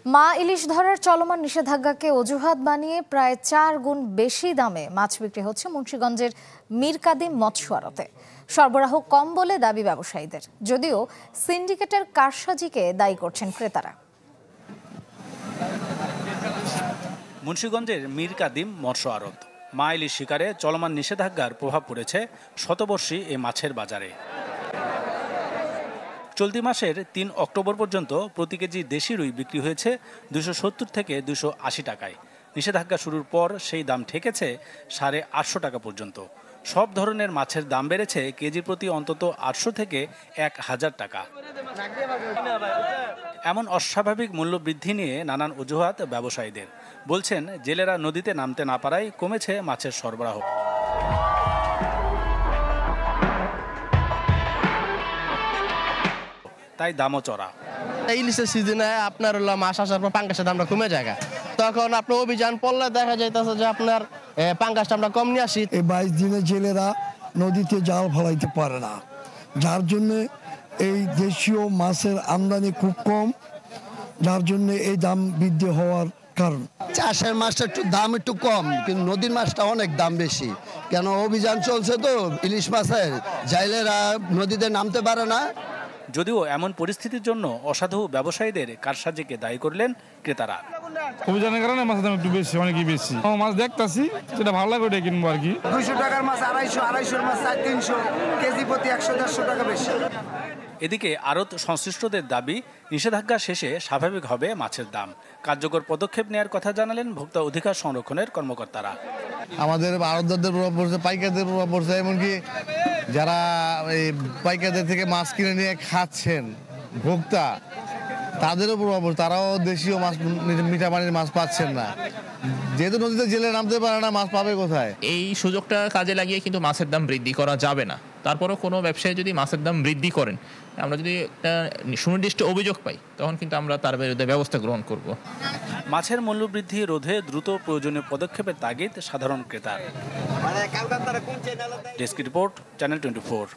মা ইলিশ ধরার চলমান নিষেধাজ্ঞাকে অজুহাত বানিয়ে প্রায় 4 গুণ বেশি দামে মাছ বিক্রি হচ্ছে মুন্সিগঞ্জের মীর কাদিম মৎস্য আড়তে। সরবরাহ কম বলে দাবি ব্যবসায়ীদের, যদিও সিন্ডিকেটের কারসাজিকে দায়ী করছেন ক্রেতারা। মুন্সিগঞ্জের মীর কাদিম মৎস্য আড়ত। মা ইলিশ শিকারে চলমান নিষেধাজ্ঞার প্রভাব পড়েছে শতবর্ষী এই মাছের বাজারে। চলতি মাসের ৩ অক্টোবর পর্যন্ত প্রতি কেজি দেশি রুই বিক্রি হয়েছে ২৭০ থেকে ২৮০ টাকায়। নিষেধাজ্ঞা শুরুর পর সেই দাম ঠেকেছে ৮৫০ টাকা পর্যন্ত। সব ধরনের মাছের দাম বেড়েছে কেজি প্রতি অন্তত ৮০০ থেকে ১,০০০ টাকা। এমন অস্বাভাবিক মূল্য বৃদ্ধি নিয়ে নানান অজুহাত ব্যবসায়ীদের। বলছেন, জেলেরা নদীতে নামতে না পারায় কমেছে মাছের সরবরাহ। তাই দামও চড়া। ইলিশের সিজনে আপনার হলো মাছ আসার পর পাঙ্গাসের দামটা কমে যায়, তখন আপনার অভিযান পড়লে দেখা যাইতেছে যে আপনার পাঙ্গাসটা আমরা কম নিয়ে আসি। এই 22 দিনে জেলেরা নদীতে জাল ফলাইতে পারে না, যার জন্য এই দেশীয় মাছের আমদানি খুব কম, যার জন্য এই দাম বৃদ্ধি হওয়ার কারণ। চাষের মাছটা দাম একটু কম, কিন্তু নদীর মাছটা অনেক দাম বেশি। কেন অভিযান চলছে তো ইলিশ মাছের, জাইলেরা নদীতে নামতে পারে না। যদিও এমন পরিস্থিতির জন্য অসাধু ব্যবসায়ীদের কারসাজিকে দায়ী করলেন ক্রেতারা। অভিযানের কারণে মাছের দাম একটু বেশি, অনেকই বেশি। মাছ দেখতাছি, যেটা ভালো লাগে ওটা কিনবো আর কি। 200 টাকার মাছ 250, মাছ 300, কেজি প্রতি 100-150 টাকা বেশি। এদিকে আড়ত সংশ্লিষ্টদের দাবি, নিষেধাজ্ঞা শেষে স্বাভাবিক হবে মাছের দাম। কার্যকর পদক্ষেপ নেওয়ার কথা জানালেন ভোক্তা অধিকার সংরক্ষণের কর্মকর্তারা। আমাদের আড়তদারদের প্রভাব পড়ছে, পাইকারদের প্রভাব পড়ছে, এমনকি যারা এই পাইকারদের থেকে মাছ কিনে নিয়ে খাচ্ছেন ভোক্তা, তাদেরও প্রভাব পড়ছে। তারাও দেশীয় মাছ, মিঠা পানির মাছ পাচ্ছেন না, যেহেতু নদীতে জেলে নামতে পারে না, মাছ পাবে কোথায়? এই সুযোগটা কাজে লাগিয়ে কিন্তু মাছের দাম বৃদ্ধি করা যাবে না। তারপরও কোনো ব্যবসায়ী যদি মাছের দাম বৃদ্ধি করেন, আমরা যদি একটা সুনির্দিষ্ট অভিযোগ পাই, তখন কিন্তু আমরা তার বিরুদ্ধে ব্যবস্থা গ্রহণ করব। মাছের মূল্যবৃদ্ধি রোধে দ্রুত প্রয়োজনীয় পদক্ষেপের তাগিদ সাধারণ ক্রেতার। Desk report, channel 24।